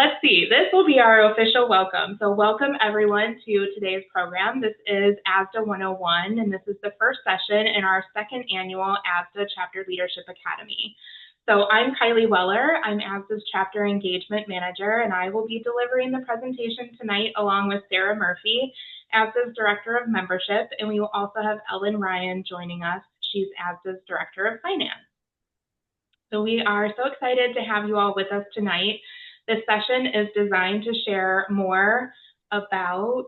let's see. This will be our official welcome. So welcome everyone to today's program. This is Asda 101, and this is the first session in our second annual Asda Chapter Leadership Academy. So I'm Kylie Weller. I'm Asda's Chapter Engagement Manager, and I will be delivering the presentation tonight along with Sarah Murphy, Asda's Director of Membership, and we will also have Ellen Ryan joining us. She's Asda's Director of Finance. So we are so excited to have you all with us tonight. This session is designed to share more about,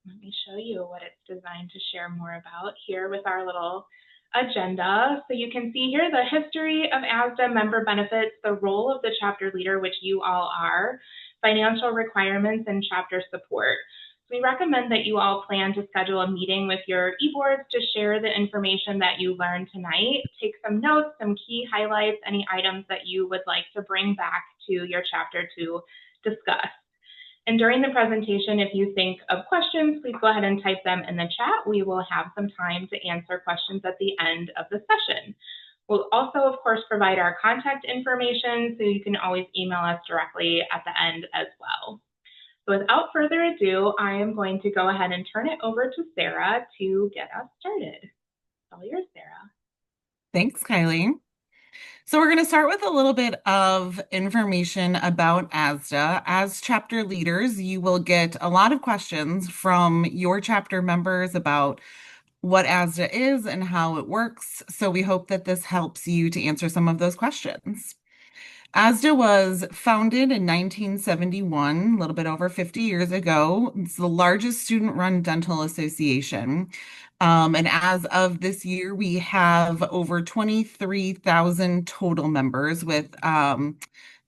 let me show you what it's designed to share more about here with our little agenda. So you can see here the history of Asda member benefits, the role of the chapter leader, which you all are, financial requirements, and chapter support. We recommend that you all plan to schedule a meeting with your e-boards to share the information that you learned tonight, take some notes, some key highlights, any items that you would like to bring back to your chapter to discuss. And during the presentation, if you think of questions, please go ahead and type them in the chat. We will have some time to answer questions at the end of the session. We'll also, of course, provide our contact information, so you can always email us directly at the end as well. So without further ado, I am going to go ahead and turn it over to Sarah to get us started. It's all yours, Sarah. Thanks, Kylie. So we're going to start with a little bit of information about ASDA. As chapter leaders, you will get a lot of questions from your chapter members about what ASDA is and how it works. So we hope that this helps you to answer some of those questions. ASDA was founded in 1971, a little bit over 50 years ago. It's the largest student-run dental association. And as of this year, we have over 23,000 total members, with the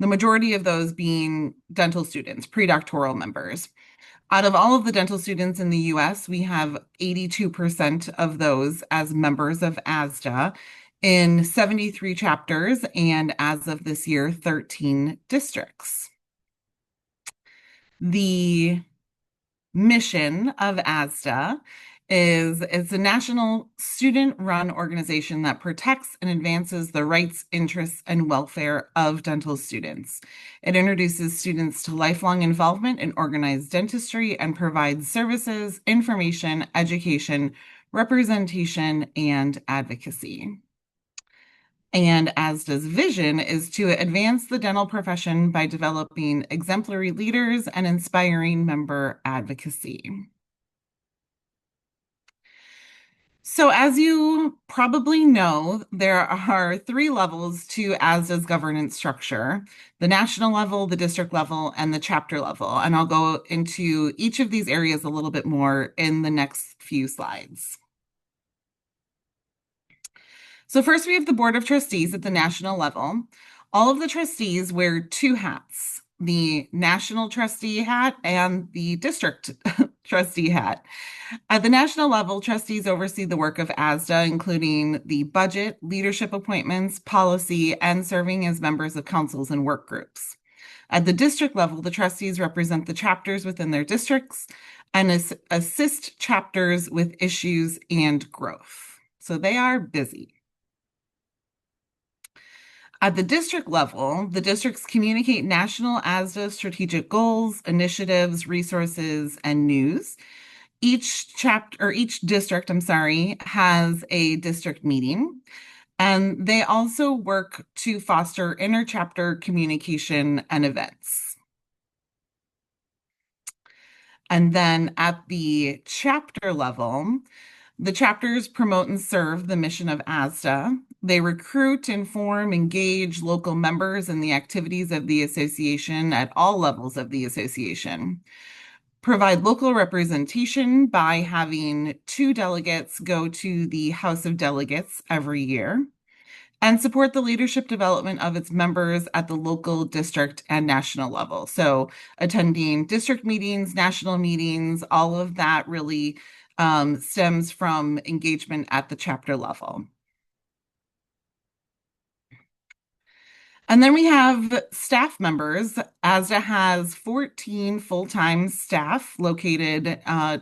majority of those being dental students, pre-doctoral members. Out of all of the dental students in the US, we have 82% of those as members of ASDA in 73 chapters, and as of this year, 13 districts. The mission of ASDA is it's a national student-run organization that protects and advances the rights, interests, and welfare of dental students. It introduces students to lifelong involvement in organized dentistry and provides services, information, education, representation, and advocacy. And ASDA's vision is to advance the dental profession by developing exemplary leaders and inspiring member advocacy. So as you probably know, there are 3 levels to ASDA's governance structure: the national level, the district level, and the chapter level. And I'll go into each of these areas a little bit more in the next few slides. So first, we have the Board of Trustees at the national level. All of the trustees wear 2 hats, the national trustee hat and the district trustee hat. At the national level, trustees oversee the work of ASDA, including the budget, leadership appointments, policy, and serving as members of councils and work groups. At the district level, the trustees represent the chapters within their districts and assist chapters with issues and growth. So they are busy. At the district level, the districts communicate national ASDA strategic goals, initiatives, resources, and news. Each chapter or each district, has a district meeting, and they also work to foster inter-chapter communication and events. And then at the chapter level, the chapters promote and serve the mission of ASDA. They recruit, inform, engage local members in the activities of the association at all levels of the association. Provide local representation by having 2 delegates go to the House of Delegates every year, and support the leadership development of its members at the local, district, and national level. So attending district meetings, national meetings, all of that really stems from engagement at the chapter level. And then we have staff members. ASDA has 14 full-time staff located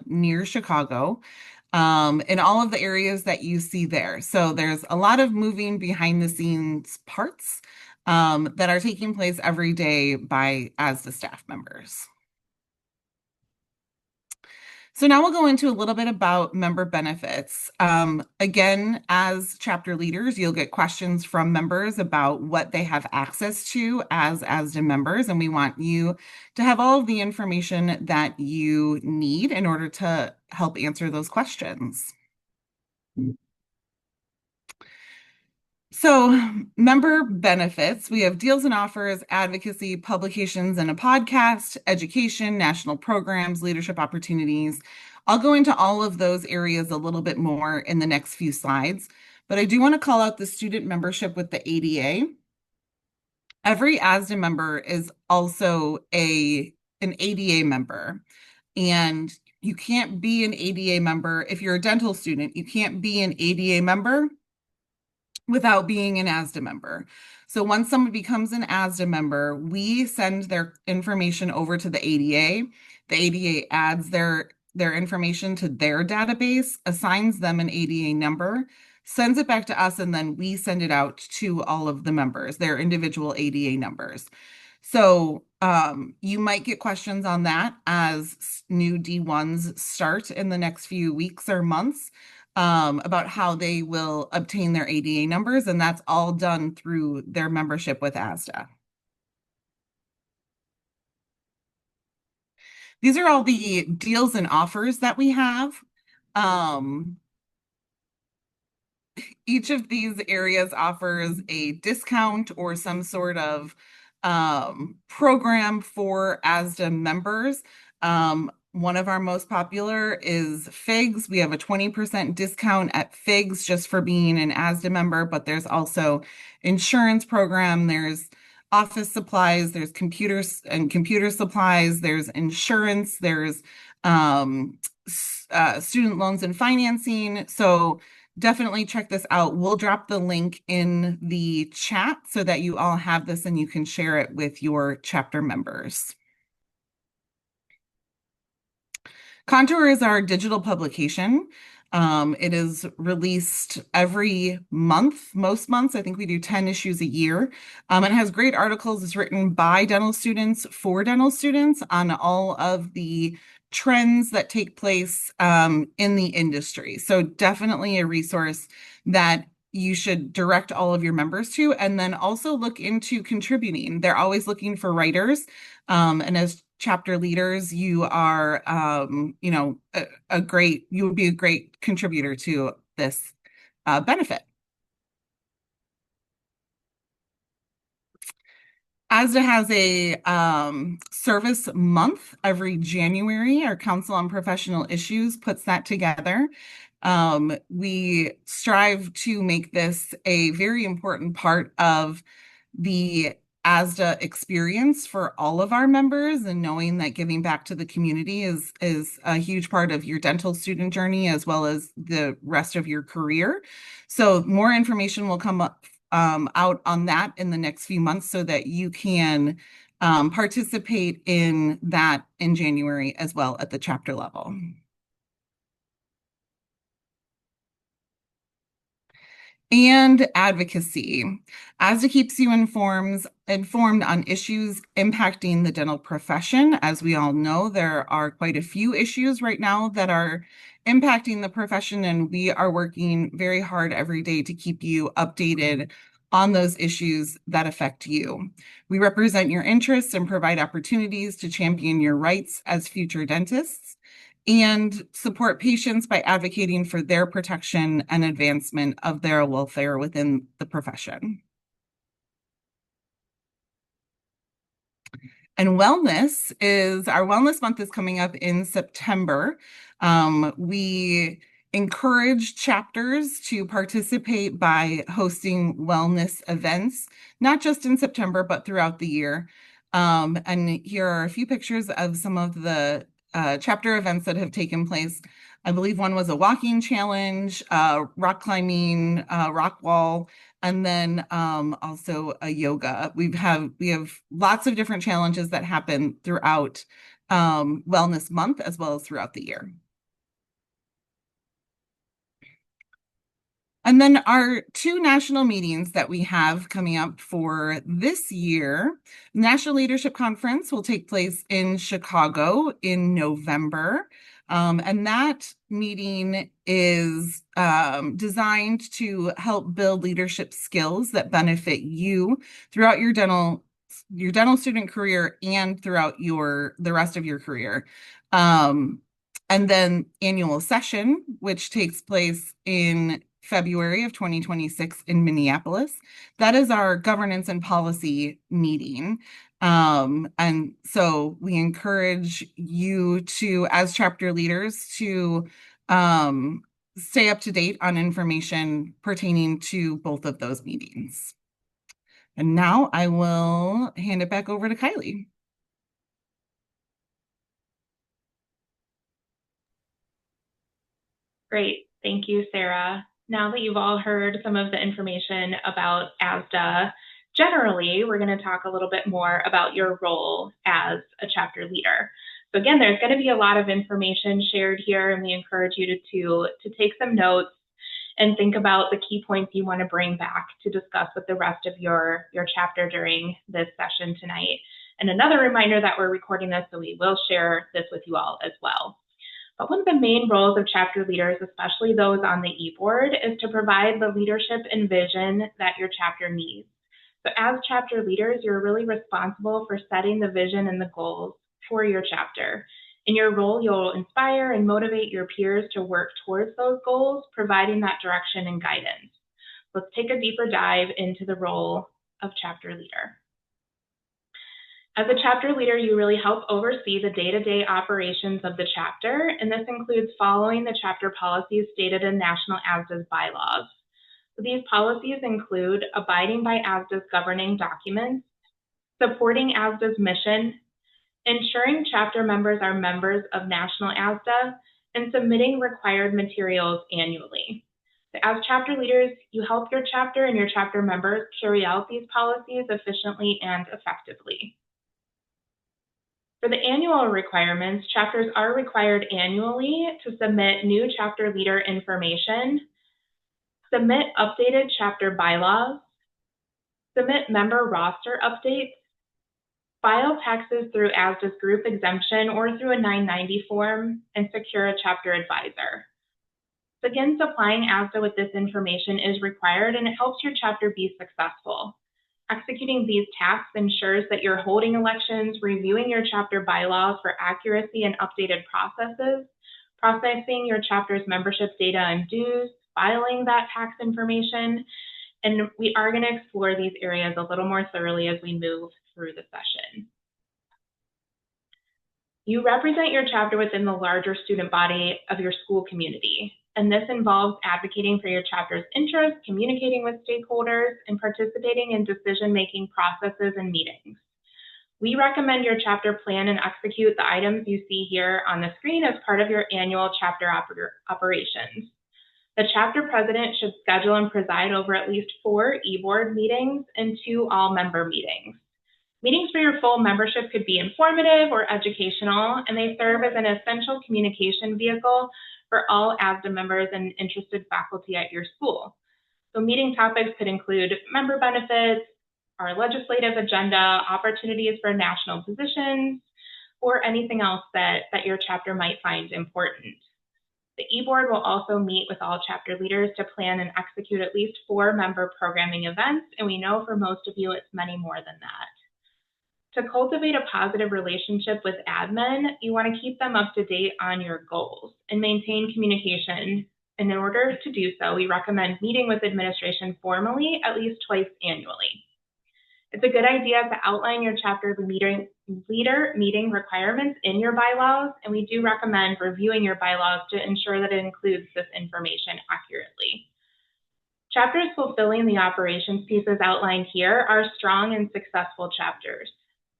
near Chicago in all of the areas that you see there. So there's a lot of moving behind the scenes parts that are taking place every day by ASDA staff members. So now we'll go into a little bit about member benefits. Again, as chapter leaders, you'll get questions from members about what they have access to as ASDA members, and we want you to have all of the information that you need in order to help answer those questions. So, member benefits, we have deals and offers, advocacy, publications and a podcast, education, national programs, leadership opportunities. I'll go into all of those areas a little bit more in the next few slides, but I do want to call out the student membership with the ADA. Every ASDA member is also an ADA member, and you can't be an ADA member if you're a dental student. You can't be an ADA member without being an ASDA member. So once someone becomes an ASDA member, we send their information over to the ADA. The ADA adds their information to their database, assigns them an ADA number, sends it back to us, and then we send it out to all of the members, their individual ADA numbers. So you might get questions on that as new D1s start in the next few weeks or months about how they will obtain their ADA numbers, and that's all done through their membership with ASDA. These are all the deals and offers that we have. Each of these areas offers a discount or some sort of program for ASDA members. One of our most popular is FIGS. We have a 20% discount at FIGS just for being an ASDA member, but there's also insurance program, there's office supplies, there's computers and computer supplies, there's insurance, there's student loans and financing. So definitely check this out. We'll drop the link in the chat so that you all have this and you can share it with your chapter members. Contour is our digital publication. It is released every month, most months. I think we do 10 issues a year. It has great articles. It's written by dental students for dental students on all of the trends that take place in the industry. So definitely a resource that you should direct all of your members to, and then also look into contributing. They're always looking for writers. And as chapter leaders, you are, you would be a great contributor to this benefit. ASDA has a service month every January. Our Council on Professional Issues puts that together. We strive to make this a very important part of the ASDA experience for all of our members, and knowing that giving back to the community is a huge part of your dental student journey as well as the rest of your career. So more information will come up out on that in the next few months so that you can participate in that in January as well at the chapter level. And advocacy. ASDA keeps you informed on issues impacting the dental profession. As we all know, there are quite a few issues right now that are impacting the profession, and we are working very hard every day to keep you updated on those issues that affect you. We represent your interests and provide opportunities to champion your rights as future dentists, and support patients by advocating for their protection and advancement of their welfare within the profession. And wellness is, our wellness month is coming up in September. We encourage chapters to participate by hosting wellness events, not just in September, but throughout the year. And here are a few pictures of some of the chapter events that have taken place. I believe one was a walking challenge, rock climbing, rock wall, and then also a yoga. We have lots of different challenges that happen throughout Wellness Month as well as throughout the year. And then our two national meetings that we have coming up for this year, National Leadership Conference will take place in Chicago in November. And that meeting is designed to help build leadership skills that benefit you throughout your dental student career and throughout the rest of your career. And then annual session, which takes place in February of 2026 in Minneapolis. That is our governance and policy meeting. And so we encourage you to, as chapter leaders, to stay up to date on information pertaining to both of those meetings. And now I will hand it back over to Kylie. Great. Thank you, Sarah. Now that you've all heard some of the information about ASDA, generally, we're going to talk a little bit more about your role as a chapter leader. So again, there's going to be a lot of information shared here, and we encourage you to take some notes and think about the key points you want to bring back to discuss with the rest of your chapter during this session tonight. And another reminder that we're recording this, so we will share this with you all as well. But one of the main roles of chapter leaders, especially those on the e-board, is to provide the leadership and vision that your chapter needs. So as chapter leaders, you're really responsible for setting the vision and the goals for your chapter. In your role, you'll inspire and motivate your peers to work towards those goals, providing that direction and guidance. Let's take a deeper dive into the role of chapter leader. As a chapter leader, you really help oversee the day-to-day operations of the chapter, and this includes following the chapter policies stated in National ASDA's bylaws. So these policies include abiding by ASDA's governing documents, supporting ASDA's mission, ensuring chapter members are members of National ASDA, and submitting required materials annually. So as chapter leaders, you help your chapter and your chapter members carry out these policies efficiently and effectively. For the annual requirements, chapters are required annually to submit new chapter leader information, submit updated chapter bylaws, submit member roster updates, file taxes through ASDA's group exemption or through a 990 form, and secure a chapter advisor. So again, supplying ASDA with this information is required, and it helps your chapter be successful. Executing these tasks ensures that you're holding elections, reviewing your chapter bylaws for accuracy and updated processes, processing your chapter's membership data and dues, filing that tax information, and we are going to explore these areas a little more thoroughly as we move through the session. You represent your chapter within the larger student body of your school community, and this involves advocating for your chapter's interests, communicating with stakeholders, and participating in decision-making processes and meetings. We recommend your chapter plan and execute the items you see here on the screen as part of your annual chapter operations. The chapter president should schedule and preside over at least 4 e-board meetings and 2 all-member meetings. Meetings for your full membership could be informative or educational, and they serve as an essential communication vehicle for all ASDA members and interested faculty at your school. So meeting topics could include member benefits, our legislative agenda, opportunities for national positions, or anything else that your chapter might find important. The e-board will also meet with all chapter leaders to plan and execute at least 4 member programming events, and we know for most of you it's many more than that. To cultivate a positive relationship with admin, you want to keep them up to date on your goals and maintain communication. And in order to do so, we recommend meeting with administration formally at least twice annually. It's a good idea to outline your chapter leader meeting requirements in your bylaws, and we do recommend reviewing your bylaws to ensure that it includes this information accurately. Chapters fulfilling the operations pieces outlined here are strong and successful chapters.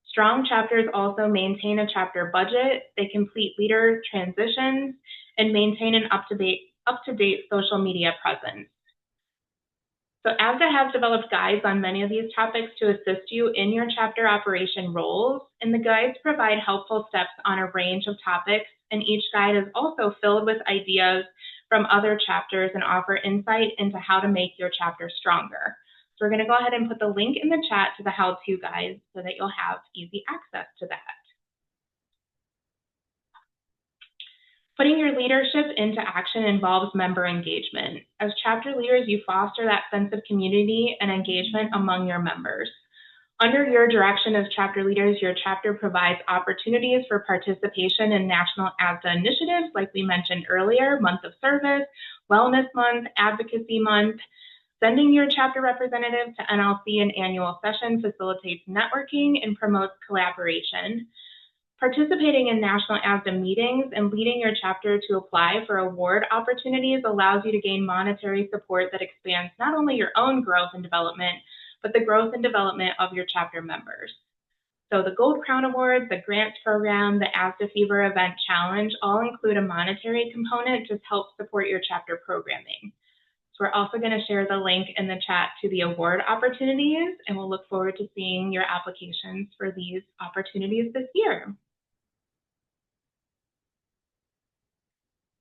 Strong chapters also maintain a chapter budget, they complete leader transitions, and maintain an up-to-date social media presence. So ASDA has developed guides on many of these topics to assist you in your chapter operation roles, and the guides provide helpful steps on a range of topics, and each guide is also filled with ideas from other chapters and offer insight into how to make your chapter stronger. So we're going to go ahead and put the link in the chat to the how-to guide so that you'll have easy access to that. Putting your leadership into action involves member engagement. As chapter leaders, you foster that sense of community and engagement among your members. Under your direction as chapter leaders, your chapter provides opportunities for participation in national Asda initiatives, like we mentioned earlier, Month of Service, Wellness Month, Advocacy Month. Sending your chapter representative to NLC and annual session facilitates networking and promotes collaboration. Participating in national Asda meetings and leading your chapter to apply for award opportunities allows you to gain monetary support that expands not only your own growth and development, but the growth and development of your chapter members. So the Gold Crown Awards, the grants program, the Asda Fever Event Challenge all include a monetary component to help support your chapter programming. So we're also going to share the link in the chat to the award opportunities, and we'll look forward to seeing your applications for these opportunities this year.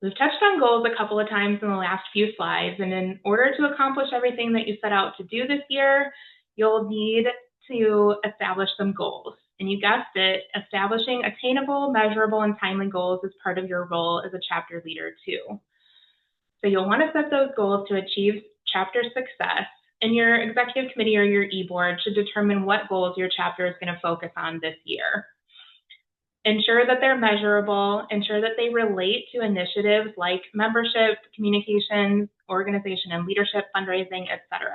We've touched on goals a couple of times in the last few slides, and in order to accomplish everything that you set out to do this year, you'll need to establish some goals. And you guessed it, establishing attainable, measurable, and timely goals is part of your role as a chapter leader too. So you'll want to set those goals to achieve chapter success, and your executive committee or your e-board should determine what goals your chapter is going to focus on this year. Ensure that they're measurable, ensure that they relate to initiatives like membership, communications, organization and leadership, fundraising, etc.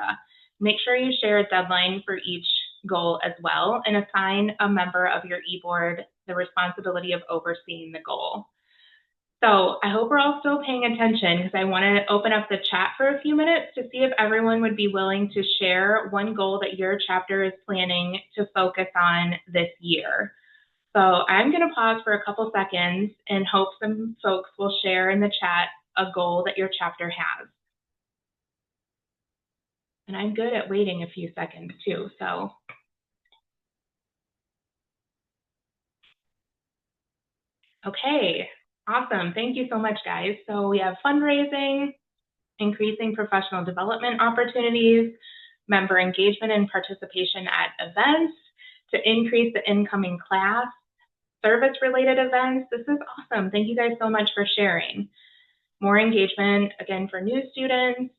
Make sure you share a deadline for each goal as well, and assign a member of your e-board the responsibility of overseeing the goal. So I hope we're all still paying attention, because I want to open up the chat for a few minutes to see if everyone would be willing to share one goal that your chapter is planning to focus on this year. So I'm going to pause for a couple seconds and hope some folks will share in the chat a goal that your chapter has. And I'm good at waiting a few seconds too, so. Okay, awesome. Thank you so much, guys. So we have fundraising, increasing professional development opportunities, member engagement and participation at events, to increase the incoming class, service-related events. This is awesome. Thank you guys so much for sharing. More engagement, again, for new students,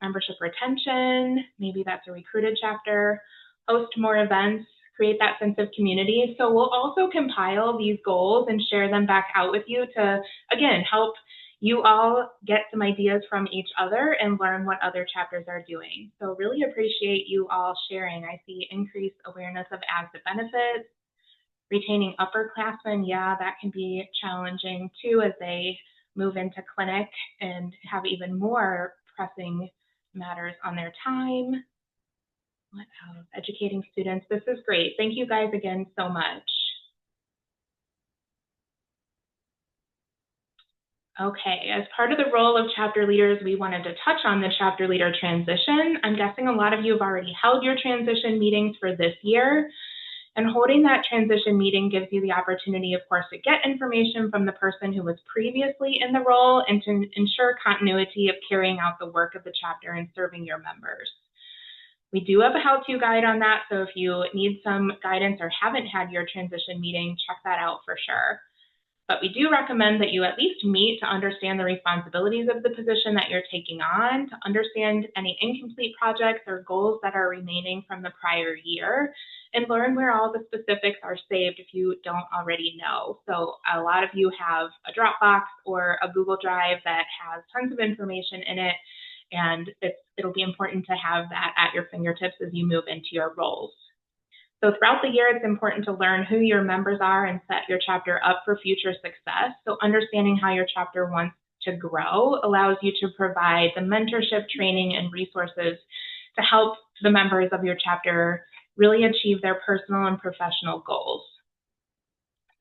membership retention, maybe that's a recruited chapter, host more events, create that sense of community. So we'll also compile these goals and share them back out with you to, again, help you all get some ideas from each other and learn what other chapters are doing. So really appreciate you all sharing. I see increased awareness of Asda benefits. Retaining upperclassmen, yeah, that can be challenging too as they move into clinic and have even more pressing matters on their time. What else? Educating students. This is great. Thank you guys again so much. Okay, as part of the role of chapter leaders, we wanted to touch on the chapter leader transition. I'm guessing a lot of you have already held your transition meetings for this year. And holding that transition meeting gives you the opportunity, of course, to get information from the person who was previously in the role and to ensure continuity of carrying out the work of the chapter and serving your members. We do have a how-to guide on that, so if you need some guidance or haven't had your transition meeting, check that out for sure. But we do recommend that you at least meet to understand the responsibilities of the position that you're taking on, to understand any incomplete projects or goals that are remaining from the prior year, and learn where all the specifics are saved if you don't already know. So a lot of you have a Dropbox or a Google Drive that has tons of information in it, and it'll be important to have that at your fingertips as you move into your roles. So throughout the year, it's important to learn who your members are and set your chapter up for future success. So understanding how your chapter wants to grow allows you to provide the mentorship, training, and resources to help the members of your chapter really achieve their personal and professional goals.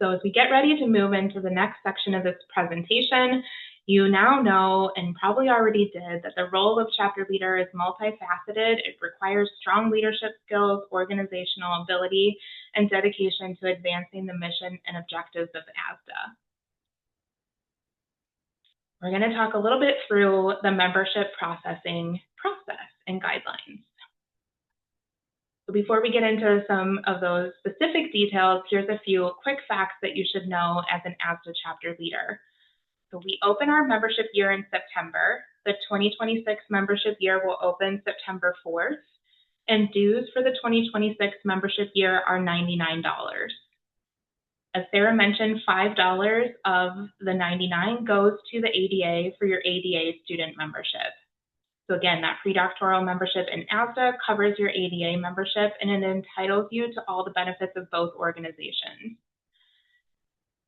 So as we get ready to move into the next section of this presentation, you now know, and probably already did, that the role of chapter leader is multifaceted. It requires strong leadership skills, organizational ability, and dedication to advancing the mission and objectives of Asda. We're going to talk a little bit through the membership processing process and guidelines. So before we get into some of those specific details, here's a few quick facts that you should know as an Asda chapter leader. So we open our membership year in September. The 2026 membership year will open September 4th, and dues for the 2026 membership year are $99. As Sarah mentioned, $5 of the $99 goes to the ADA for your ADA student membership. So again, that predoctoral membership in Asda covers your ADA membership, and it entitles you to all the benefits of both organizations.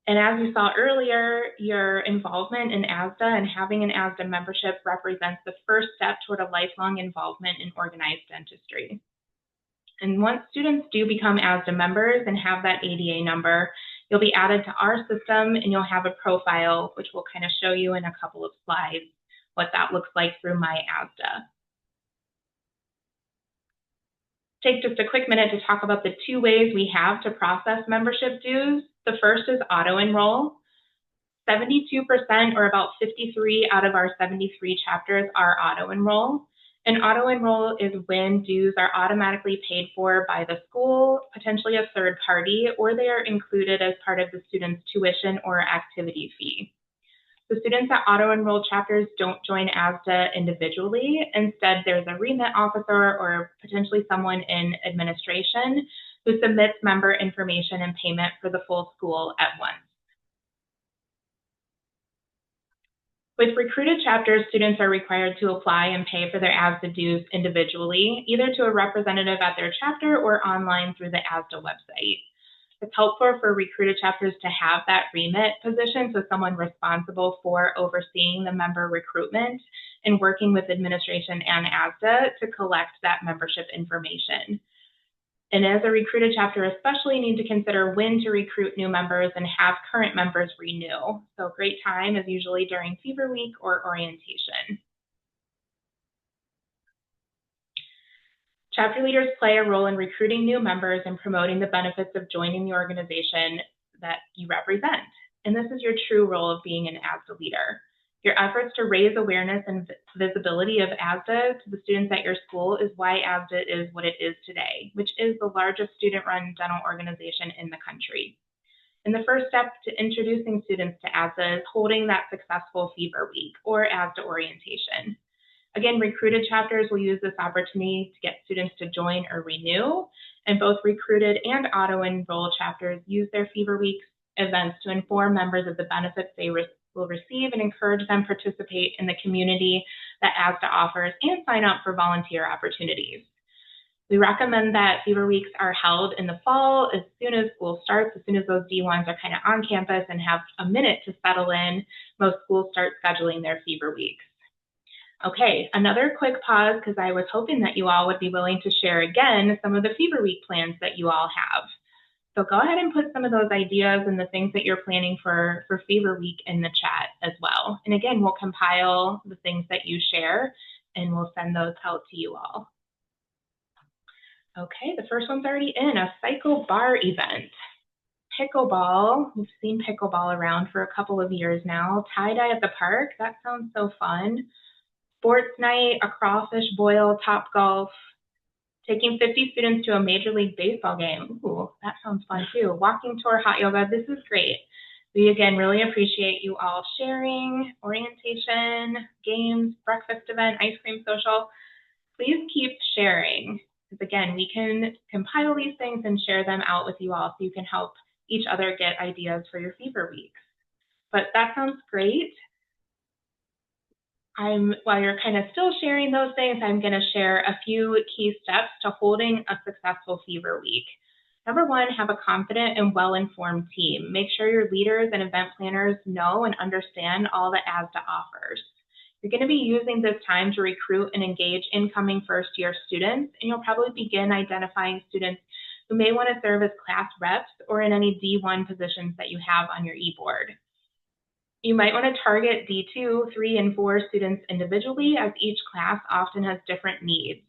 And as we saw earlier, your involvement in Asda and having an Asda membership represents the first step toward a lifelong involvement in organized dentistry. And once students do become Asda members and have that ADA number, you'll be added to our system and you'll have a profile, which we'll kind of show you in a couple of slides what that looks like through My Asda. Take just a quick minute to talk about the two ways we have to process membership dues. The first is auto-enroll. 72% or about 53 out of our 73 chapters are auto-enroll. And auto-enroll is when dues are automatically paid for by the school, potentially a third party, or they are included as part of the student's tuition or activity fee. The students at auto-enroll chapters don't join Asda individually. Instead, there's a remit officer or potentially someone in administration who submits member information and payment for the full school at once. With recruited chapters, students are required to apply and pay for their Asda dues individually, either to a representative at their chapter or online through the Asda website. It's helpful for recruited chapters to have that remit position, so someone responsible for overseeing the member recruitment and working with administration and Asda to collect that membership information. And as a recruited chapter, especially need to consider when to recruit new members and have current members renew. So a great time is usually during Fever Week or orientation. Chapter leaders play a role in recruiting new members and promoting the benefits of joining the organization that you represent. And this is your true role of being an Asda leader. Your efforts to raise awareness and visibility of Asda to the students at your school is why Asda is what it is today, which is the largest student-run dental organization in the country. And the first step to introducing students to Asda is holding that successful Fever Week or Asda orientation. Again, recruited chapters will use this opportunity to get students to join or renew, and both recruited and auto-enroll chapters use their Fever Week events to inform members of the benefits they will receive and encourage them to participate in the community that Asda offers and sign up for volunteer opportunities. We recommend that Fever Weeks are held in the fall as soon as school starts, as soon as those D1s are kind of on campus and have a minute to settle in. Most schools start scheduling their Fever Weeks. Okay, another quick pause because I was hoping that you all would be willing to share again some of the Fever Week plans that you all have. So go ahead and put some of those ideas and the things that you're planning for Fever Week in the chat as well. And again, we'll compile the things that you share and we'll send those out to you all. Okay, the first one's already in, a cycle bar event. Pickleball, we've seen pickleball around for a couple of years now. Tie-dye at the park, that sounds so fun. Sports night, a crawfish boil, top golf, taking 50 students to a Major League Baseball game. Ooh, that sounds fun too. Walking tour, hot yoga, this is great. We again really appreciate you all sharing, orientation, games, breakfast event, ice cream social. Please keep sharing, because again, we can compile these things and share them out with you all so you can help each other get ideas for your Fever Weeks. But that sounds great. While you're kind of still sharing those things, I'm going to share a few key steps to holding a successful Fever Week. Number one, have a confident and well-informed team. Make sure your leaders and event planners know and understand all that Asda offers. You're going to be using this time to recruit and engage incoming first-year students, and you'll probably begin identifying students who may want to serve as class reps or in any D1 positions that you have on your e-board. You might want to target D2, 3, and 4 students individually, as each class often has different needs.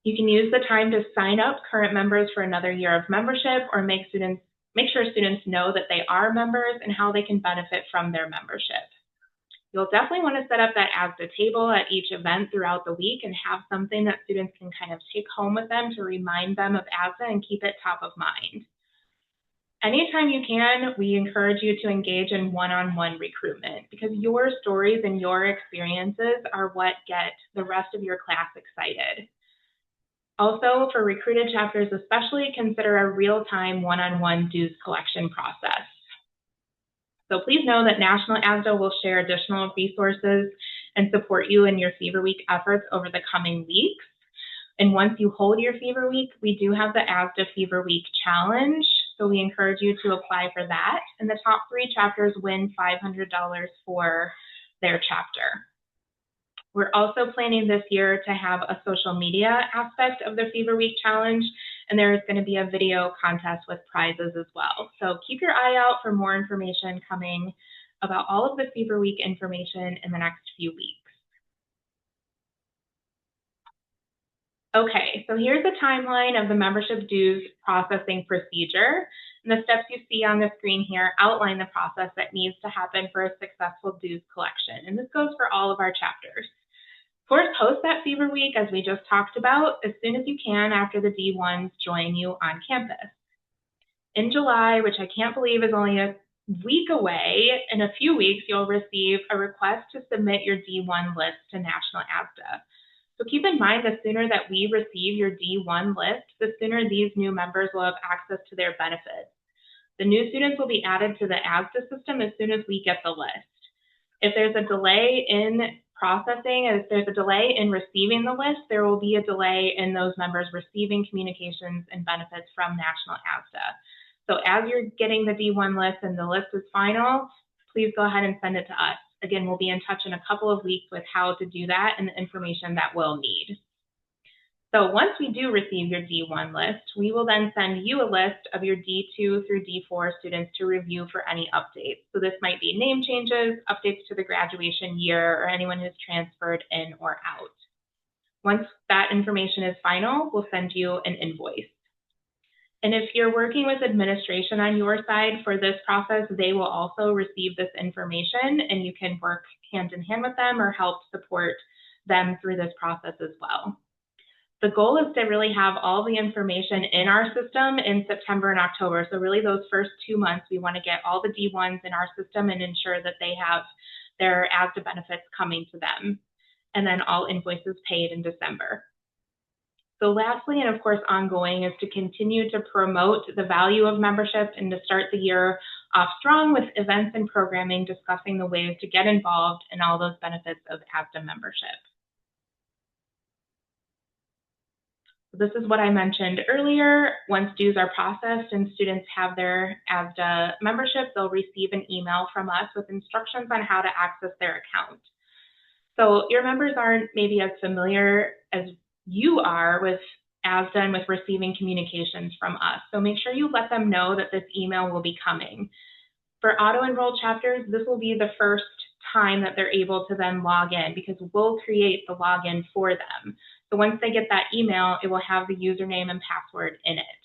You can use the time to sign up current members for another year of membership or make sure students know that they are members and how they can benefit from their membership. You'll definitely want to set up that Asda table at each event throughout the week and have something that students can kind of take home with them to remind them of Asda and keep it top of mind. Anytime you can, we encourage you to engage in one-on-one recruitment because your stories and your experiences are what get the rest of your class excited. Also, for recruited chapters especially, consider a real-time one-on-one dues collection process. So please know that National Asda will share additional resources and support you in your Fever Week efforts over the coming weeks. And once you hold your Fever Week, we do have the Asda Fever Week Challenge. So we encourage you to apply for that. And the top 3 chapters win $500 for their chapter. We're also planning this year to have a social media aspect of the Fever Week Challenge, and there is going to be a video contest with prizes as well. So keep your eye out for more information coming about all of the Fever Week information in the next few weeks. Okay, so here's a timeline of the membership dues processing procedure. And the steps you see on the screen here outline the process that needs to happen for a successful dues collection. And this goes for all of our chapters. First, host that Fever Week, as we just talked about, as soon as you can after the D1s join you on campus. In July, which I can't believe is only a week away, in a few weeks, you'll receive a request to submit your D1 list to National Asda. So keep in mind, the sooner that we receive your D1 list, the sooner these new members will have access to their benefits. The new students will be added to the Asda system as soon as we get the list. If there's a delay in processing, if there's a delay in receiving the list, there will be a delay in those members receiving communications and benefits from National Asda. So as you're getting the D1 list and the list is final, please go ahead and send it to us. Again, we'll be in touch in a couple of weeks with how to do that and the information that we'll need. So once we do receive your D1 list, we will then send you a list of your D2 through D4 students to review for any updates. So this might be name changes, updates to the graduation year, or anyone who's transferred in or out. Once that information is final, we'll send you an invoice. And if you're working with administration on your side for this process, they will also receive this information and you can work hand in hand with them or help support them through this process as well. The goal is to really have all the information in our system in September and October. So really those first 2 months, we want to get all the D1s in our system and ensure that they have their Asda benefits coming to them. And then all invoices paid in December. So lastly, and of course ongoing, is to continue to promote the value of membership and to start the year off strong with events and programming discussing the ways to get involved in all those benefits of Asda membership. This is what I mentioned earlier. Once dues are processed and students have their Asda membership, they'll receive an email from us with instructions on how to access their account. So your members aren't maybe as familiar as you are with Asda and with receiving communications from us. So make sure you let them know that this email will be coming. For auto-enrolled chapters, this will be the first time that they're able to then log in because we'll create the login for them. So once they get that email, it will have the username and password in it.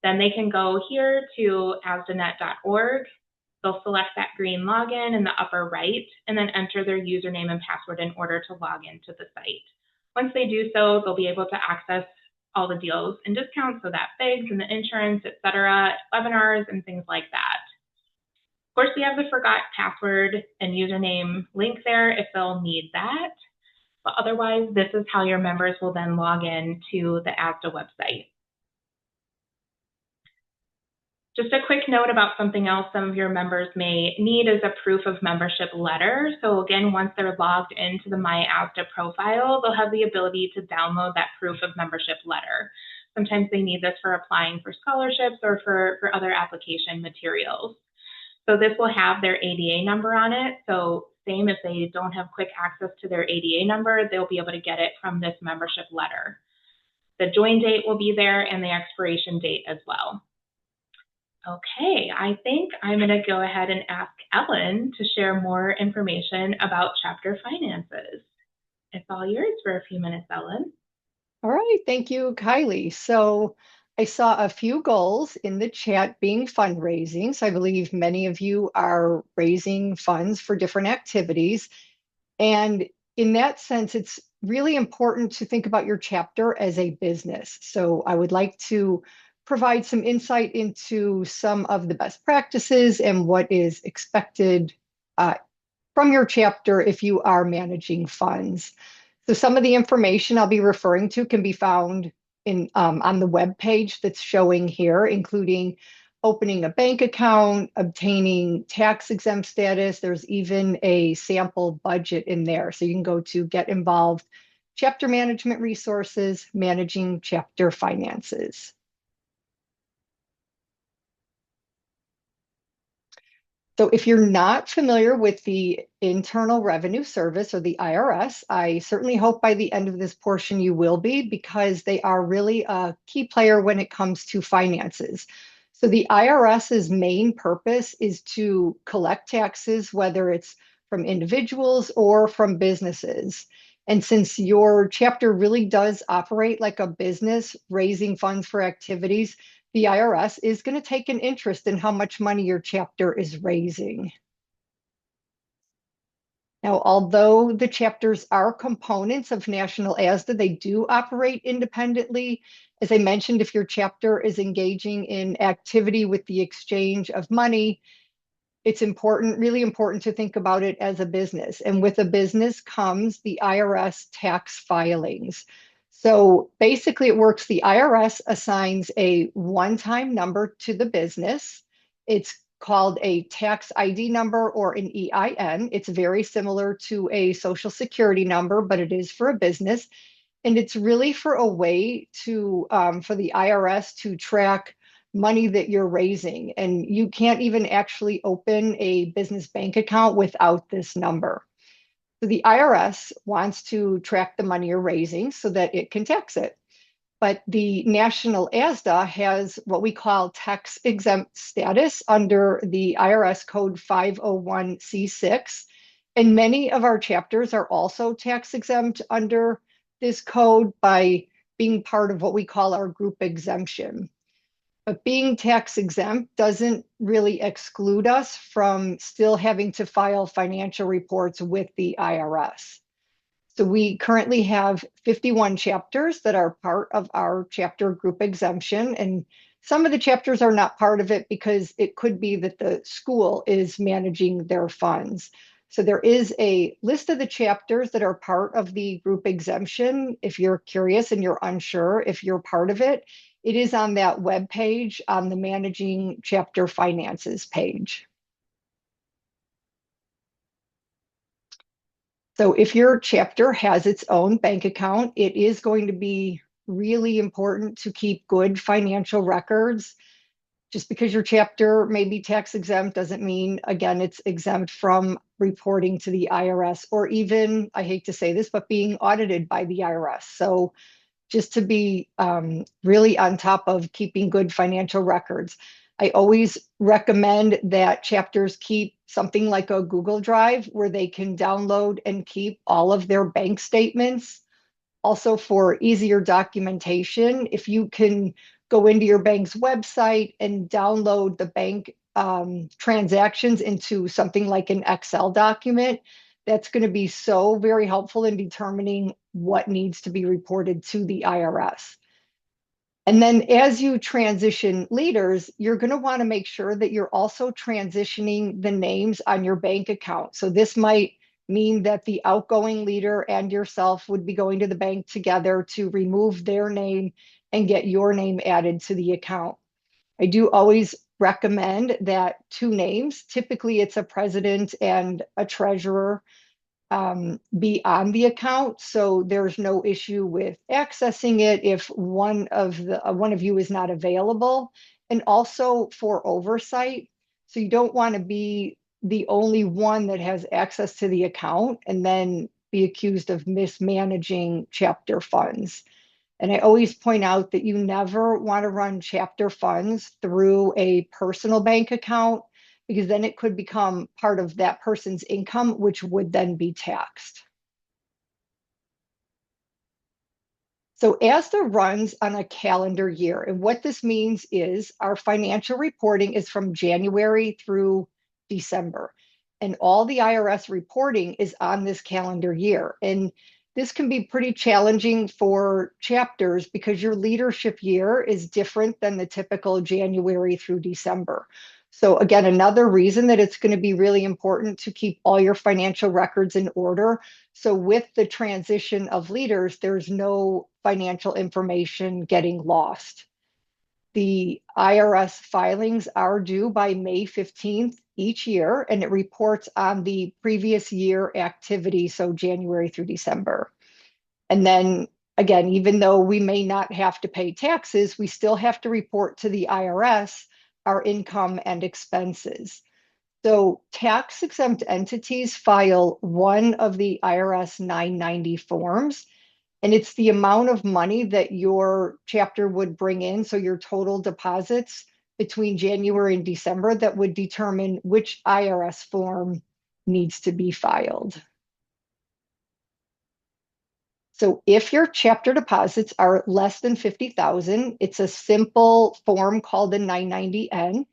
Then they can go here to asdanet.org. They'll select that green login in the upper right and then enter their username and password in order to log into the site. Once they do so, they'll be able to access all the deals and discounts, so that FIGs and the insurance, etc., webinars and things like that. Of course, we have the forgot password and username link there if they'll need that. But otherwise, this is how your members will then log in to the Asda website. Just a quick note about something else some of your members may need is a proof of membership letter. So again, once they're logged into the My Asda profile, they'll have the ability to download that proof of membership letter. Sometimes they need this for applying for scholarships or for other application materials. So this will have their ADA number on it. So same if they don't have quick access to their ADA number, they'll be able to get it from this membership letter. The join date will be there and the expiration date as well. Okay, I think I'm going to go ahead and ask Ellen to share more information about chapter finances. It's all yours for a few minutes, Ellen. All right, thank you, Kylie. So I saw a few goals in the chat being fundraising. So I believe many of you are raising funds for different activities. And in that sense, it's really important to think about your chapter as a business. So I would like to provide some insight into some of the best practices and what is expected uh, from your chapter if you are managing funds. So some of the information I'll be referring to can be found in on the web page that's showing here, including opening a bank account, obtaining tax exempt status. There's even a sample budget in there. So you can go to get involved, chapter management resources, managing chapter finances. So if you're not familiar with the Internal Revenue Service or the IRS, I certainly hope by the end of this portion you will be, because they are really a key player when it comes to finances. So the IRS's main purpose is to collect taxes, whether it's from individuals or from businesses. And since your chapter really does operate like a business, raising funds for activities, the IRS is going to take an interest in how much money your chapter is raising. Now, although the chapters are components of National ASDA, they do operate independently. As I mentioned, if your chapter is engaging in activity with the exchange of money, it's important, really important to think about it as a business. And with a business comes the IRS tax filings. So basically, it works, the IRS assigns a one-time number to the business. It's called a tax ID number or an EIN. It's very similar to a social security number, but it is for a business. And it's really for a way to for the IRS to track money that you're raising. And you can't even actually open a business bank account without this number. So the IRS wants to track the money you're raising so that it can tax it. But the National ASDA has what we call tax exempt status under the IRS code 501c6. And many of our chapters are also tax exempt under this code by being part of what we call our group exemption. But being tax exempt doesn't really exclude us from still having to file financial reports with the IRS. So we currently have 51 chapters that are part of our chapter group exemption. And some of the chapters are not part of it because it could be that the school is managing their funds. So there is a list of the chapters that are part of the group exemption. If you're curious and you're unsure if you're part of it, it is on that web page on the Managing Chapter Finances page. So if your chapter has its own bank account, it is going to be really important to keep good financial records. Just because your chapter may be tax exempt doesn't mean, again, it's exempt from reporting to the IRS or even, I hate to say this, but being audited by the IRS. So just to be really on top of keeping good financial records. I always recommend that chapters keep something like a Google Drive where they can download and keep all of their bank statements. Also, for easier documentation, if you can go into your bank's website and download the bank transactions into something like an Excel document, that's going to be so very helpful in determining what needs to be reported to the IRS. And then as you transition leaders, you're going to want to make sure that you're also transitioning the names on your bank account. So this might mean that the outgoing leader and yourself would be going to the bank together to remove their name and get your name added to the account. I do always recommend that two names, typically it's a president and a treasurer, be on the account, so there's no issue with accessing it if one of you is not available, and also for oversight. So you don't want to be the only one that has access to the account and then be accused of mismanaging chapter funds. And I always point out that you never want to run chapter funds through a personal bank account, because then it could become part of that person's income, which would then be taxed. So ASDA runs on a calendar year. And what this means is our financial reporting is from January through December. And all the IRS reporting is on this calendar year. And this can be pretty challenging for chapters because your leadership year is different than the typical January through December. So again, another reason that it's going to be really important to keep all your financial records in order. So with the transition of leaders, there's no financial information getting lost. The IRS filings are due by May 15th each year, and it reports on the previous year activity, so January through December. And then again, even though we may not have to pay taxes, we still have to report to the IRS our income and expenses. So tax exempt entities file one of the IRS 990 forms, and it's the amount of money that your chapter would bring in, so your total deposits between January and December, that would determine which IRS form needs to be filed. So if your chapter deposits are less than 50,000, it's a simple form called a 990N,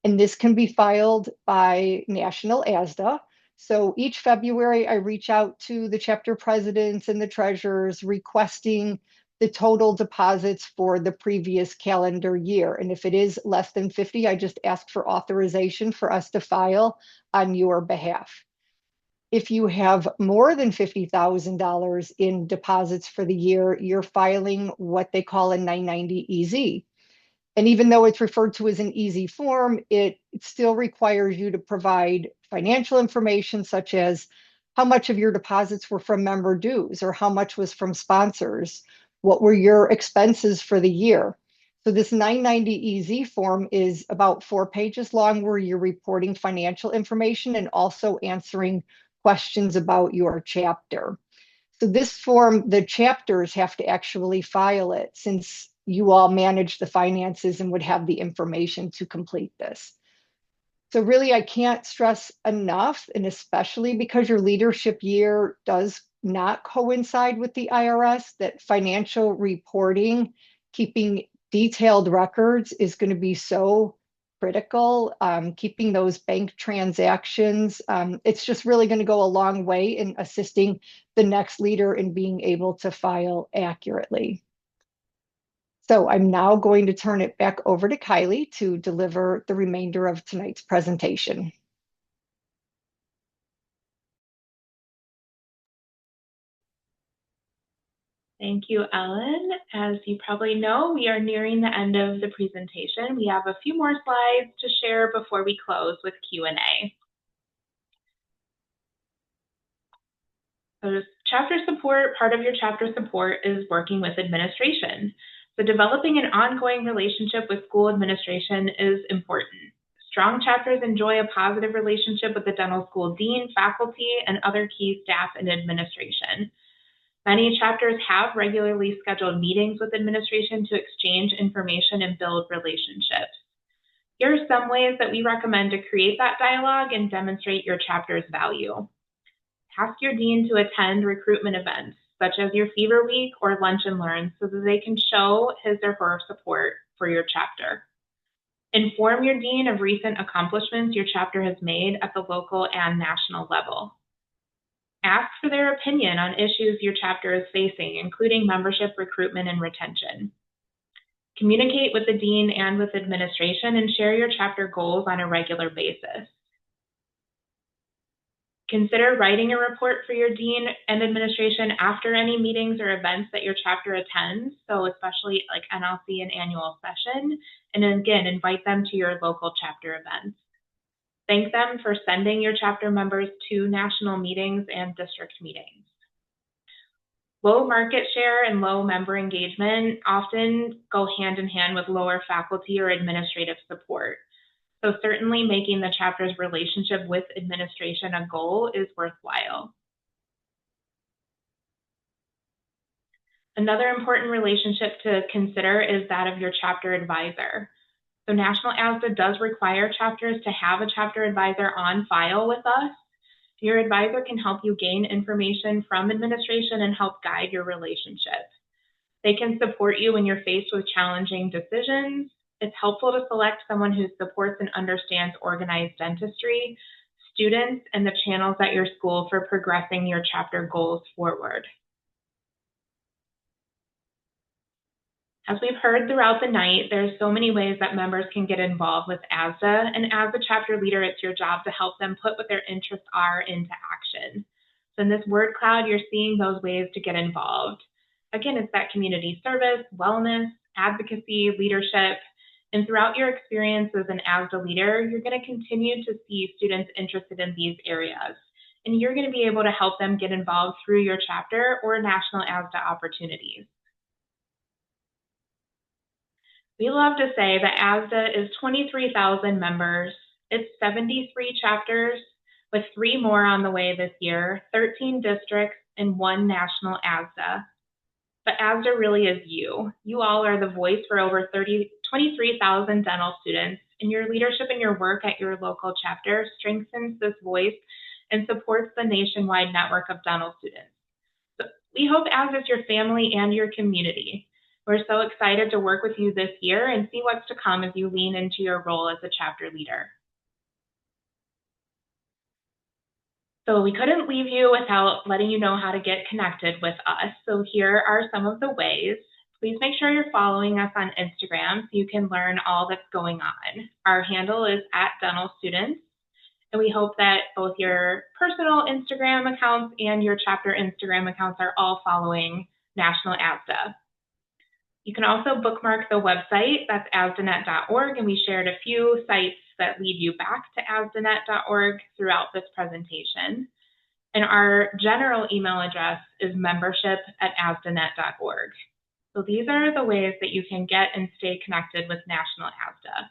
and this can be filed by National Asda. So each February, I reach out to the chapter presidents and the treasurers requesting the total deposits for the previous calendar year. And if it is less than 50, I just ask for authorization for us to file on your behalf. If you have more than $50,000 in deposits for the year, you're filing what they call a 990 EZ. And even though it's referred to as an easy form, it still requires you to provide financial information such as how much of your deposits were from member dues or how much was from sponsors, what were your expenses for the year. So this 990 EZ form is about 4 pages long where you're reporting financial information and also answering questions about your chapter. So this form, the chapters have to actually file it since you all manage the finances and would have the information to complete this. So really, I can't stress enough, and especially because your leadership year does not coincide with the IRS, that financial reporting, keeping detailed records is going to be so critical. Keeping those bank transactions, it's just really going to go a long way in assisting the next leader in being able to file accurately. So I'm now going to turn it back over to Kylie to deliver the remainder of tonight's presentation. Thank you, Ellen. As you probably know, we are nearing the end of the presentation. We have a few more slides to share before we close with Q&A. So chapter support, part of your chapter support is working with administration. So developing an ongoing relationship with school administration is important. Strong chapters enjoy a positive relationship with the dental school dean, faculty, and other key staff in administration. Many chapters have regularly scheduled meetings with administration to exchange information and build relationships. Here are some ways that we recommend to create that dialogue and demonstrate your chapter's value. Ask your dean to attend recruitment events, such as your Fever Week or Lunch and Learn, so that they can show his or her support for your chapter. Inform your dean of recent accomplishments your chapter has made at the local and national level. Ask for their opinion on issues your chapter is facing, including membership recruitment and retention. Communicate with the dean and with administration and share your chapter goals on a regular basis. Consider writing a report for your dean and administration after any meetings or events that your chapter attends, so especially like NLC and annual session, and again, invite them to your local chapter events. Thank them for sending your chapter members to national meetings and district meetings. Low market share and low member engagement often go hand in hand with lower faculty or administrative support. So certainly making the chapter's relationship with administration a goal is worthwhile. Another important relationship to consider is that of your chapter advisor. So National Asda does require chapters to have a chapter advisor on file with us. Your advisor can help you gain information from administration and help guide your relationship. They can support you when you're faced with challenging decisions. It's helpful to select someone who supports and understands organized dentistry, students, and the channels at your school for progressing your chapter goals forward. As we've heard throughout the night, there's so many ways that members can get involved with ASDA, and as a chapter leader, it's your job to help them put what their interests are into action. So in this word cloud, you're seeing those ways to get involved. Again, it's that community service, wellness, advocacy, leadership, and throughout your experience as an ASDA leader, you're going to continue to see students interested in these areas, and you're going to be able to help them get involved through your chapter or national ASDA opportunities. We love to say that ASDA is 23,000 members. It's 73 chapters, with 3 more on the way this year, 13 districts, and 1 national ASDA. But ASDA really is you. You all are the voice for over 23,000 dental students, and your leadership and your work at your local chapter strengthens this voice and supports the nationwide network of dental students. So we hope ASDA is your family and your community. We're so excited to work with you this year and see what's to come as you lean into your role as a chapter leader. So we couldn't leave you without letting you know how to get connected with us. So here are some of the ways. Please make sure you're following us on Instagram so you can learn all that's going on. Our handle is @dentalstudents, and we hope that both your personal Instagram accounts and your chapter Instagram accounts are all following National ASDA. You can also bookmark the website, that's asdanet.org, and we shared a few sites that lead you back to asdanet.org throughout this presentation. And our general email address is membership@asdanet.org. So these are the ways that you can get and stay connected with National ASDA.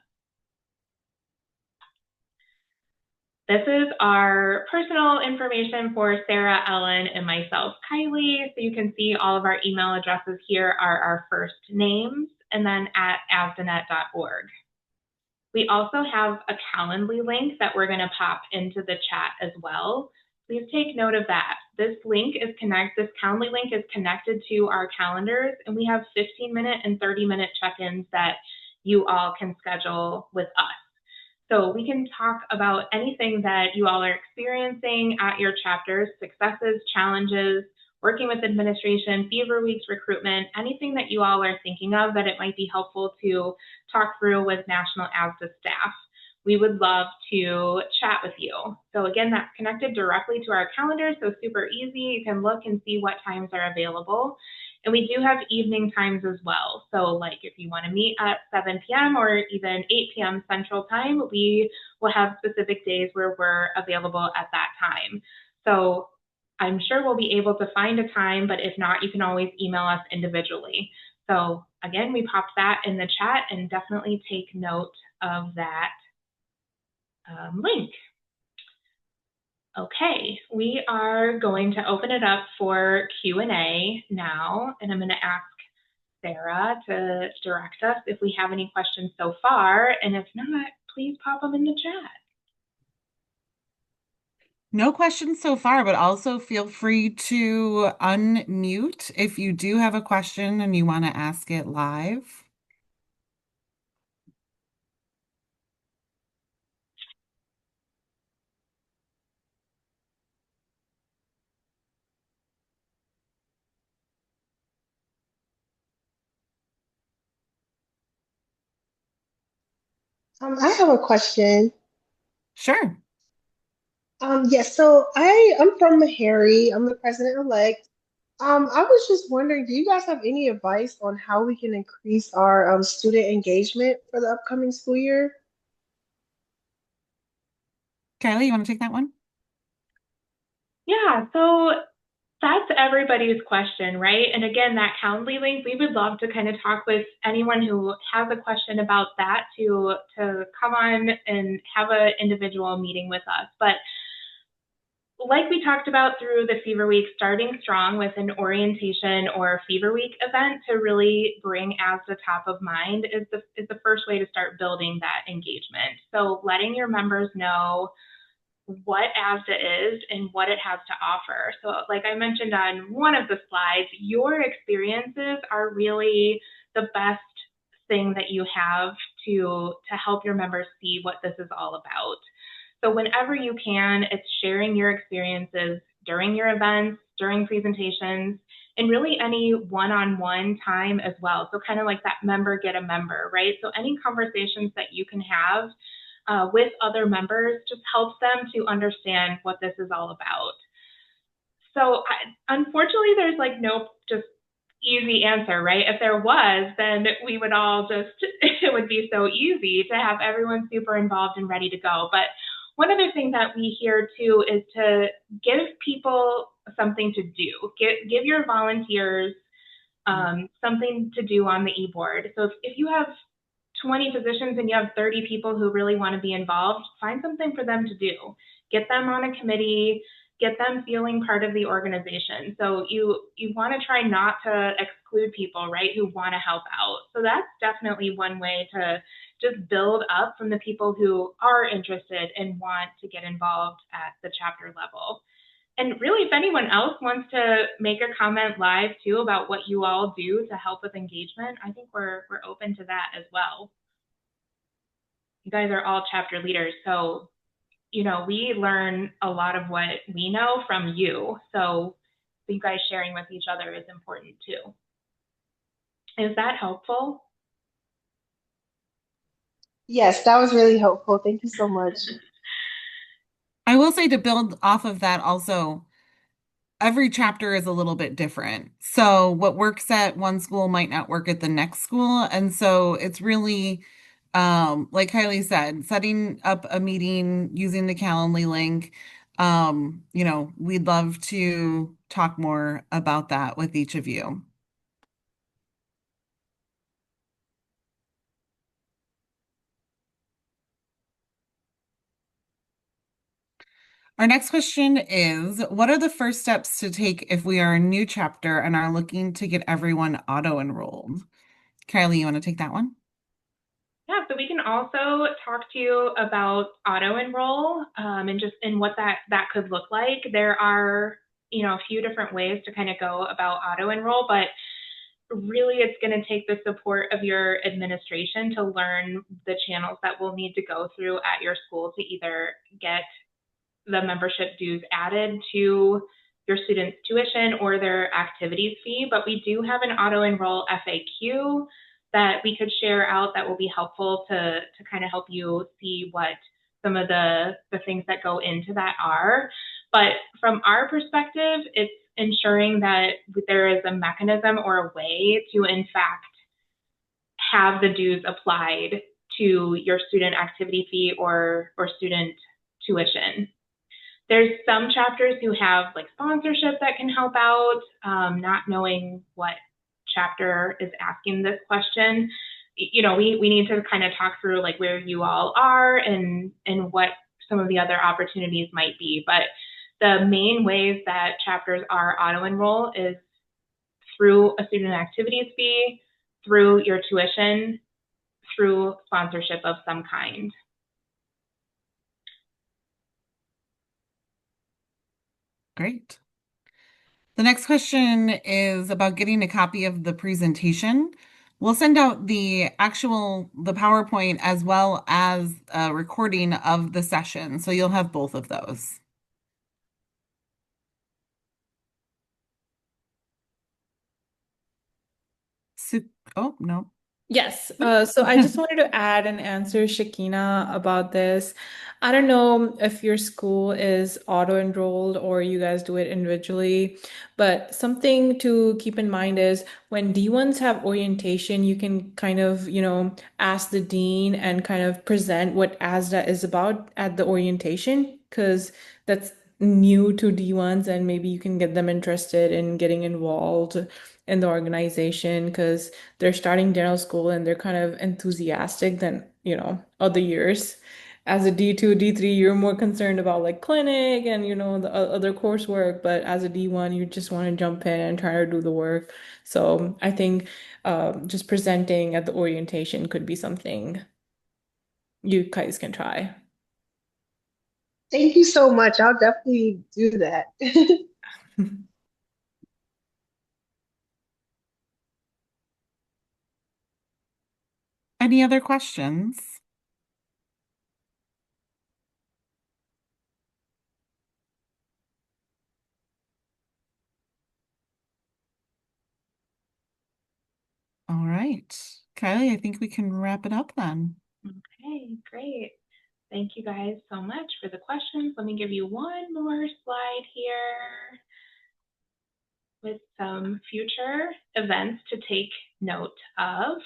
This is our personal information for Sarah, Ellen, and myself, Kylie. So you can see all of our email addresses here are our first names and then @asdanet.org. We also have a Calendly link that we're going to pop into the chat as well. Please take note of that. This Calendly link is connected to our calendars, and we have 15-minute and 30-minute check-ins that you all can schedule with us. So we can talk about anything that you all are experiencing at your chapters, successes, challenges, working with administration, fever weeks, recruitment, anything that you all are thinking of that it might be helpful to talk through with National ASDA staff. We would love to chat with you. So again, that's connected directly to our calendar, so super easy. You can look and see what times are available. And we do have evening times as well. So like if you want to meet at 7 p.m. or even 8 p.m. Central Time, we will have specific days where we're available at that time. So I'm sure we'll be able to find a time, but if not, you can always email us individually. So again, we popped that in the chat, and definitely take note of that link. Okay, we are going to open it up for Q&A now, and I'm going to ask Sarah to direct us if we have any questions so far, and if not, please pop them in the chat. No questions so far, but also feel free to unmute if you do have a question and you want to ask it live. I have a question. Sure. Yes, so I'm from Harry. I'm the president-elect. I was just wondering, do you guys have any advice on how we can increase our student engagement for the upcoming school year? Kylie, you want to take that one? Yeah, so that's everybody's question, right? And again, that Calendly link, we would love to kind of talk with anyone who has a question about that to come on and have an individual meeting with us. But like we talked about through the Fever Week, starting strong with an orientation or Fever Week event to really bring ASDA top of mind is the first way to start building that engagement. So letting your members know what ASDA is and what it has to offer. So like I mentioned on one of the slides, your experiences are really the best thing that you have to help your members see what this is all about. So whenever you can, it's sharing your experiences during your events, during presentations, and really any one-on-one time as well. So kind of like that member get a member, right? So any conversations that you can have with other members just helps them to understand what this is all about. So unfortunately, there's like no just easy answer, right? If there was, then we would all just, it would be so easy to have everyone super involved and ready to go. But one other thing that we hear too is to give people something to do. Give your volunteers something to do on the e-board. So if you have 20 positions and you have 30 people who really want to be involved, find something for them to do. Get them on a committee, get them feeling part of the organization. So you want to try not to exclude people, right, who want to help out. So that's definitely one way to just build up from the people who are interested and want to get involved at the chapter level. And really, if anyone else wants to make a comment live too about what you all do to help with engagement, I think we're open to that as well. You guys are all chapter leaders, so we learn a lot of what we know from you. So you guys sharing with each other is important too. Is that helpful? Yes, that was really helpful. Thank you so much. I will say to build off of that also, every chapter is a little bit different. So what works at one school might not work at the next school. And so it's really, like Kylie said, setting up a meeting using the Calendly link. We'd love to talk more about that with each of you. Our next question is, what are the first steps to take if we are a new chapter and are looking to get everyone auto-enrolled? Kylie, you want to take that one? Yeah, so we can also talk to you about auto enroll and what that could look like. There are a few different ways to kind of go about auto enroll, but really it's going to take the support of your administration to learn the channels that we'll need to go through at your school to either get the membership dues added to your students' tuition or their activities fee. But we do have an auto enroll FAQ that we could share out that will be helpful to kind of help you see what some of the things that go into that are. But from our perspective, it's ensuring that there is a mechanism or a way to, in fact, have the dues applied to your student activity fee or student tuition. There's some chapters who have like sponsorship that can help out, not knowing what chapter is asking this question. We need to kind of talk through like where you all are and what some of the other opportunities might be. But the main ways that chapters are auto-enroll is through a student activities fee, through your tuition, through sponsorship of some kind. Great. The next question is about getting a copy of the presentation. We'll send out the PowerPoint as well as a recording of the session. So you'll have both of those. Oh, no. Yes. So I just wanted to add and answer Shakina about this. I don't know if your school is auto-enrolled or you guys do it individually, but something to keep in mind is when D1s have orientation, you can kind of, ask the dean and kind of present what ASDA is about at the orientation, because that's new to D1s and maybe you can get them interested in getting involved in the organization because they're starting dental school and they're kind of enthusiastic than, other years. As a D2, D3, you're more concerned about like clinic and, the other coursework, but as a D1, you just want to jump in and try to do the work. So I think just presenting at the orientation could be something you guys can try. Thank you so much. I'll definitely do that. Any other questions? All right. Kylie, I think we can wrap it up then. Okay, great. Thank you guys so much for the questions. Let me give you one more slide here with some future events to take note of.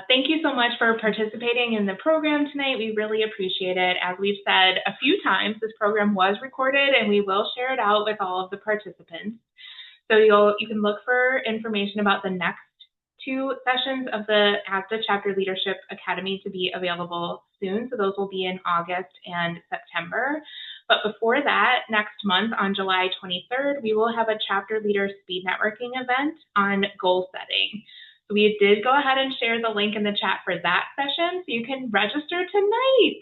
Thank you so much for participating in the program tonight. We really appreciate it. As we've said a few times, this program was recorded and we will share it out with all of the participants. So you can look for information about the next 2 sessions of the Asda Chapter Leadership Academy to be available soon. So those will be in August and September. But before that, next month on July 23rd, we will have a Chapter Leader Speed Networking event on goal setting. So we did go ahead and share the link in the chat for that session, so you can register tonight.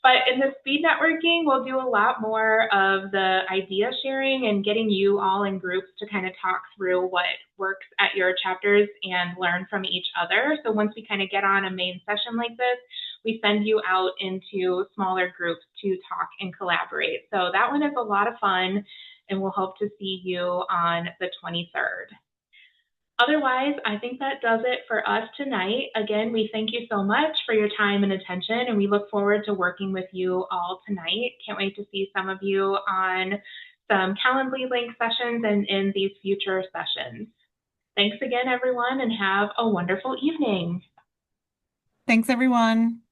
But in the speed networking, we'll do a lot more of the idea sharing and getting you all in groups to kind of talk through what works at your chapters and learn from each other. So once we kind of get on a main session like this, we send you out into smaller groups to talk and collaborate. So that one is a lot of fun, and we'll hope to see you on the 23rd. Otherwise, I think that does it for us tonight. Again, we thank you so much for your time and attention, and we look forward to working with you all tonight. Can't wait to see some of you on some Calendly link sessions and in these future sessions. Thanks again, everyone, and have a wonderful evening. Thanks, everyone.